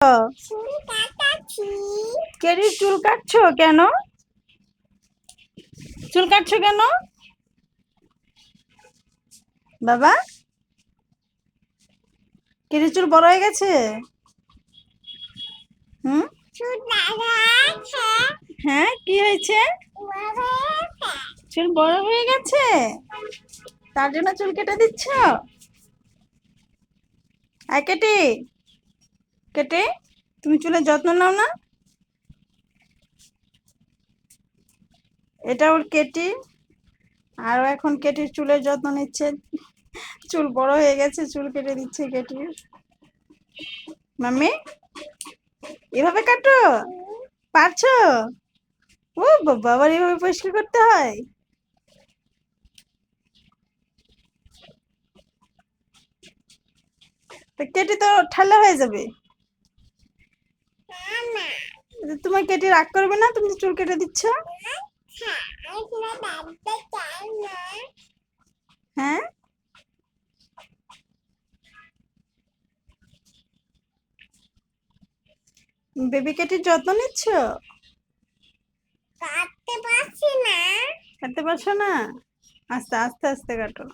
চুল কাটাচ্ছি। কেরি চুল কাটছো কেন? চুল কাটছো কেন বাবা? কেরি চুল বড় হয়ে গেছে? হুম, চুল কাটাচ্ছে। হ্যাঁ, কি হয়েছে? চুল বড় হয়ে গেছে, তার জন্য চুল কেটে দিচ্ছ? আয় কেটে কেটে, তুমি চুলের যত্ন নাও না? এটা ওর কেটি, আর ও এখন কেটির চুলের যত্ন নিচ্ছে। চুল বড় হয়ে গেছে, চুল কেটে দিচ্ছে কেটির। মাম্মি, এভাবে কাটো? পারছো? ও বাবা, আবার এভাবে পরিষ্কার করতে হয়? তো কেটে তো ঠান্ডা হয়ে যাবে। তোমার কেটে রাগ করবে না, তুমি তো চুল কেটে দিচ্ছ? হ্যাঁ, বেবি কেটির যত্ন নিচ্ছ? কাটতে পারছি না। কাটতে পারছো না? আস্তে আস্তে আস্তে কাটো।